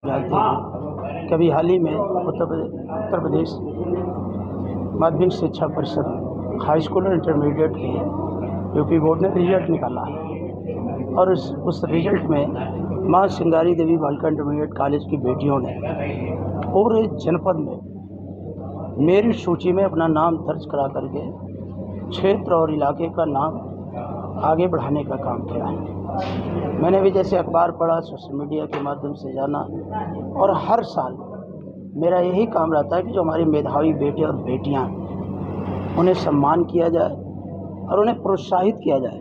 जानते हैं कि अभी हाल ही में उत्तर प्रदेश माध्यमिक शिक्षा परिषद हाई स्कूल और इंटरमीडिएट के यूपी बोर्ड ने रिजल्ट निकाला और उस रिजल्ट में माँ सिंगारी देवी बालिका इंटरमीडिएट कॉलेज की बेटियों ने पूरे जनपद में मेरिट सूची में अपना नाम दर्ज करा करके क्षेत्र और इलाके का नाम आगे बढ़ाने का काम किया है। मैंने भी जैसे अखबार पढ़ा, सोशल मीडिया के माध्यम से जाना, और हर साल मेरा यही काम रहता है कि जो हमारे मेधावी बेटे और बेटियां उन्हें सम्मान किया जाए और उन्हें प्रोत्साहित किया जाए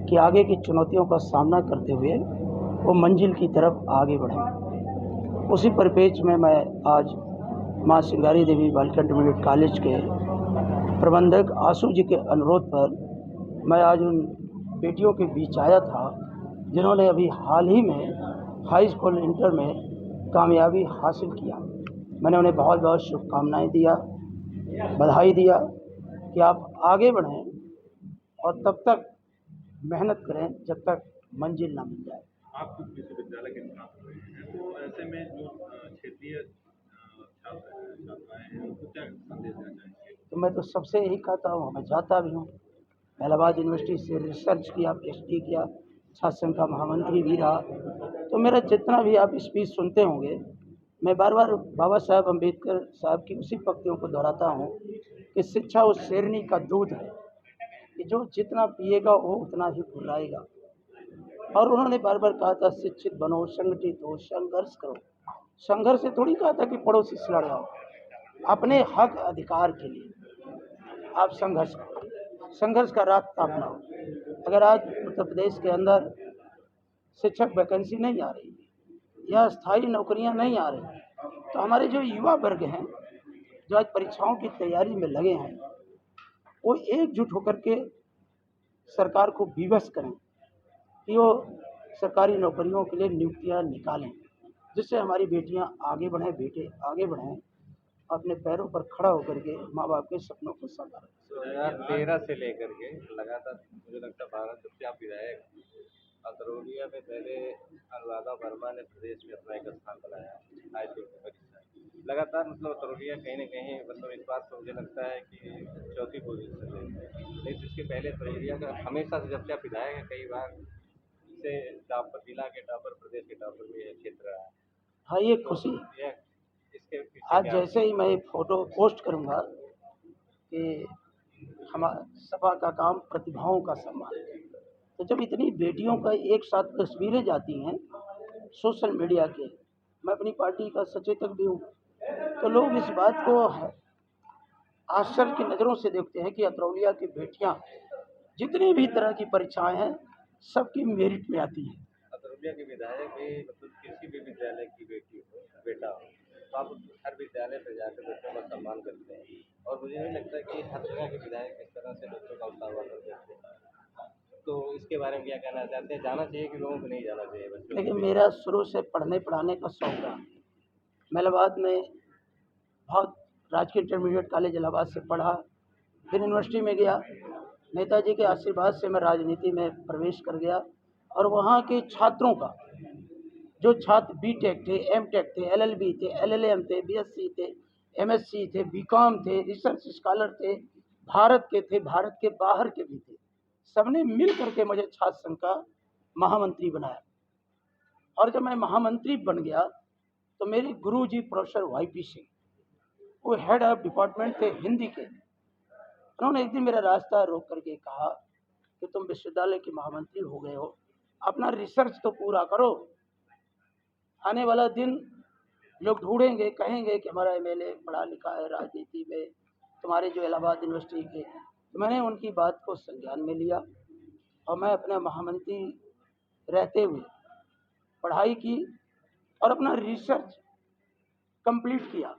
कि आगे की चुनौतियों का सामना करते हुए वो मंजिल की तरफ आगे बढ़ें। उसी परिप्रेक्ष्य में मैं आज माँ सिंगारी देवी बालिका इंटरमीडिएट कॉलेज के प्रबंधक आशु जी के अनुरोध पर मैं आज उन बेटियों के बीच आया था जिन्होंने अभी हाल ही में हाई स्कूल इंटर में कामयाबी हासिल किया। मैंने उन्हें बहुत बहुत शुभकामनाएं दिया, बधाई दिया कि आप आगे बढ़ें और तब तक मेहनत करें जब तक मंजिल ना मिल जाए। आप कुछ विश्वविद्यालय के छात्र हैं, तो ऐसे में जो क्षेत्रीय छात्राएं हैं उनको क्या संदेश देना चाहेंगे? तो मैं तो सबसे यही कहता हूँ, मैं जाता भी हूँ, इलाहाबाद यूनिवर्सिटी से रिसर्च किया, PhD किया, छात्र संघ का महामंत्री भी रहा। तो मेरा जितना भी आप स्पीच सुनते होंगे, मैं बार बार बाबा साहब अम्बेडकर साहब की उसी पंक्तियों को दोहराता हूँ कि शिक्षा उस शेरनी का दूध है कि जो जितना पिएगा वो उतना ही फुर्राएगा। और उन्होंने बार बार कहा था, शिक्षित बनो, संगठित हो, संघर्ष करो। संघर्ष से थोड़ी कहा था कि पड़ोसी से लड़ जाओ, अपने हक अधिकार के लिए आप संघर्ष करो, संघर्ष का रास्ता अपनाओ। अगर आज उत्तर प्रदेश के अंदर शिक्षक वैकेंसी नहीं आ रही या स्थायी नौकरियां नहीं आ रही, तो हमारे जो युवा वर्ग हैं जो आज परीक्षाओं की तैयारी में लगे हैं, वो एकजुट होकर के सरकार को विवश करें कि वो सरकारी नौकरियों के लिए नियुक्तियां निकालें, जिससे हमारी बेटियां आगे बढ़ें, बेटे आगे बढ़ें, अपने पैरों पर खड़ा होकर के माँ बाप के सपनों को साकार करें। 2013 से लेकर के लगातार मुझे लगता है भारत जब से आप विधायक अतरौलिया में पहले अनुराधा वर्मा ने प्रदेश में अपना एक स्थान बनाया हाई स्कूल की परीक्षा लगातार मतलब अतरौलिया कहीं ना कहीं मतलब इस बात को मुझे लगता है कि चौथी पोजीशन में लेकिन इसके पहले अतरौलिया का हमेशा से जब से आप विधायक है कई बार से टॉपर जिला के टॉपर प्रदेश के टॉपर में यह क्षेत्र रहा है। हाँ, ये खुशी इसके पीछे आज क्या जैसे ही मैं एक फोटो पोस्ट करूंगा कि हमारा सपा का काम प्रतिभाओं का सम्मान, तो जब इतनी बेटियों का एक साथ तस्वीरें जाती हैं सोशल मीडिया के, मैं अपनी पार्टी का सचेतक भी हूँ, तो लोग इस बात को आश्चर्य की नज़रों से देखते हैं कि अतरौलिया की बेटियां जितनी भी तरह की परीक्षाएं हैं सबकी मेरिट में आती हैं। अतरौलिया के विधायक भी मतलब किसी भी विद्यालय की बेटी हो बेटा हो तो आप हर विद्यालय पर जाकर बच्चों का सम्मान करते हैं और मुझे नहीं लगता कि हर जगह के विधायक इस तरह से बच्चों का उत्साह करते हैं। तो इसके बारे में क्या कहना चाहते हैं? जाना चाहिए कि लोगों को नहीं जाना चाहिए बच्चों लेकिन को? मेरा शुरू से पढ़ने पढ़ाने का शौक रहा। मैं इलाहाबाद में बहुत राजकीय इंटरमीडिएट कॉलेज इलाहाबाद से पढ़ा, फिर यूनिवर्सिटी में गया, नेताजी के आशीर्वाद से मैं राजनीति में प्रवेश कर गया और वहाँ के छात्रों का, जो छात्र BTech थे, MTech थे, LLB थे, LLM थे, BSc थे, MSc थे, BCom थे, रिसर्च स्कॉलर थे, भारत के थे, भारत के बाहर के भी थे, सबने मिल करके मुझे छात्र संघ का महामंत्री बनाया। और जब मैं महामंत्री बन गया तो मेरे गुरुजी प्रोफेसर YP सिंह, वो हेड ऑफ डिपार्टमेंट थे हिंदी के, उन्होंने एक दिन मेरा रास्ता रोक करके कहा कि तुम विश्वविद्यालय के महामंत्री हो गए हो, अपना रिसर्च तो पूरा करो, आने वाला दिन लोग ढूंढेंगे, कहेंगे कि हमारा MLA पढ़ा लिखा है राजनीति में, तुम्हारे जो इलाहाबाद यूनिवर्सिटी के। तो मैंने उनकी बात को संज्ञान में लिया और मैं अपना महामंत्री रहते हुए पढ़ाई की और अपना रिसर्च कंप्लीट किया।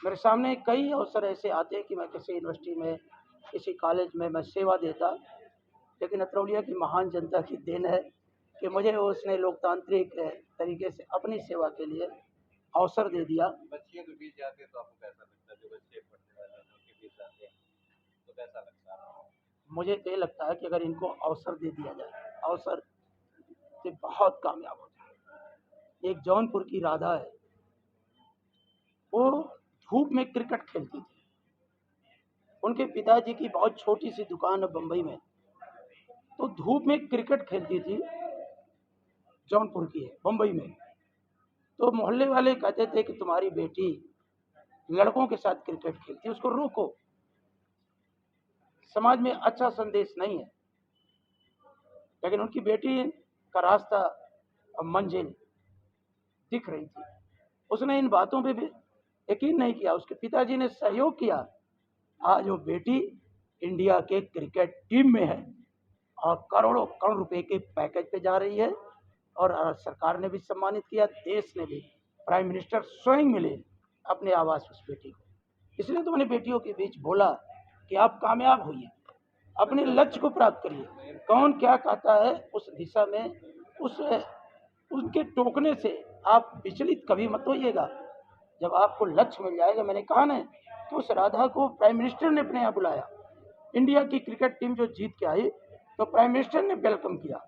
मेरे सामने कई अवसर ऐसे आते हैं कि मैं किसी यूनिवर्सिटी में, किसी कॉलेज में मैं सेवा देता, लेकिन अतरौलिया की महान जनता की देन है कि मुझे उसने लोकतांत्रिक तरीके से अपनी सेवा के लिए अवसर दे दिया। बच्चियों के बीच जाते हैं तो आपको कैसा लगता है? जो बच्चे पढ़ने वाले हैं उनके बीच जाते हैं तो कैसा लगता है? मुझे तो ये लगता है कि अगर इनको अवसर दे दिया जाए, अवसर से बहुत कामयाब हो जाए। एक जौनपुर की राधा है, वो धूप में क्रिकेट खेलती थी। उनके पिताजी की बहुत छोटी सी दुकान है बम्बई में, तो धूप में क्रिकेट खेलती थी, जौनपुर की है, बम्बई में। तो मोहल्ले वाले कहते थे कि तुम्हारी बेटी लड़कों के साथ क्रिकेट खेलती है, उसको रोको, समाज में अच्छा संदेश नहीं है। लेकिन उनकी बेटी का रास्ता और मंजिल दिख रही थी। उसने इन बातों पे भी यकीन नहीं किया, उसके पिताजी ने सहयोग किया। आज वो बेटी इंडिया के क्रिकेट टीम में है और करोड़ों करोड़ रुपए के पैकेज पे जा रही है, और सरकार ने भी सम्मानित किया, देश ने भी, प्राइम मिनिस्टर स्वयं मिले अपने आवास उस बेटी को। इसलिए तो मैंने बेटियों के बीच बोला कि आप कामयाब होइए, अपने लक्ष्य को प्राप्त करिए। कौन क्या कहता है उस दिशा में, उनके टोकने से आप विचलित कभी मत होइएगा। जब आपको लक्ष्य मिल जाएगा, मैंने कहा ना कि उस राधा को प्राइम मिनिस्टर ने अपने यहाँ बुलाया, इंडिया की क्रिकेट टीम जो जीत के आई तो प्राइम मिनिस्टर ने वेलकम किया।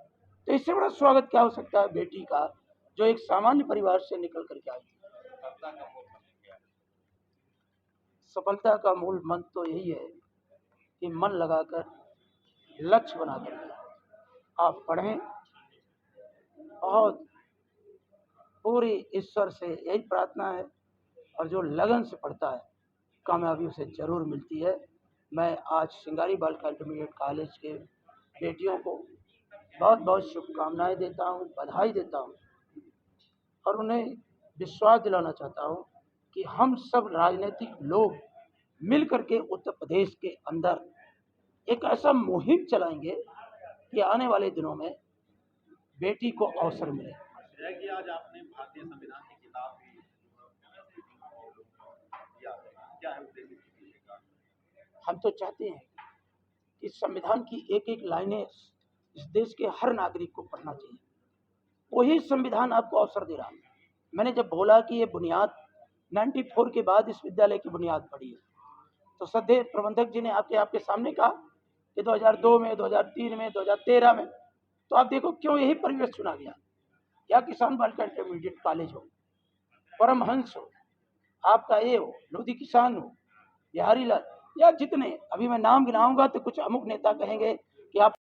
तो इससे बड़ा स्वागत क्या हो सकता है बेटी का, जो एक सामान्य परिवार से निकल करके आई। सफलता का मूल मंत्र तो यही है कि मन लगाकर, लक्ष्य बनाकर आप पढ़ें, और पूरी ईश्वर से यही प्रार्थना है, और जो लगन से पढ़ता है कामयाबी उसे जरूर मिलती है। मैं आज सिंगारी बालिका इंटरमीडिएट कॉलेज के बेटियों को बहुत बहुत शुभकामनाएं देता हूं, बधाई देता हूं, और उन्हें विश्वास दिलाना चाहता हूं कि हम सब राजनीतिक लोग मिल करके उत्तर प्रदेश के अंदर एक ऐसा मुहिम चलाएंगे कि आने वाले दिनों में बेटी को अवसर मिले। है कि आज आपने भारतीय संविधान की किताब भी दिया है, क्या है उद्देश्य इसके पीछे का? हम तो चाहते हैं कि संविधान की एक एक लाइनें इस देश के हर नागरिक को पढ़ना चाहिए। वही संविधान आपको अवसर दे रहा है। मैंने जब बोला कि ये बुनियाद 94 के बाद इस विद्यालय की बुनियाद पड़ी है, तो सदैव प्रबंधक जी ने आपके सामने कहा कि 2002 में, 2003 में, 2013 में, तो आप देखो क्यों यही परिवेश चुना गया। या किसान बालिका इंटरमीडिएट कॉलेज हो, परमहंस हो, आपका ये हो, लोधी किसान हो, बिहारी लाल, या जितने, अभी मैं नाम गिनाऊंगा तो कुछ अमुक नेता कहेंगे कि आप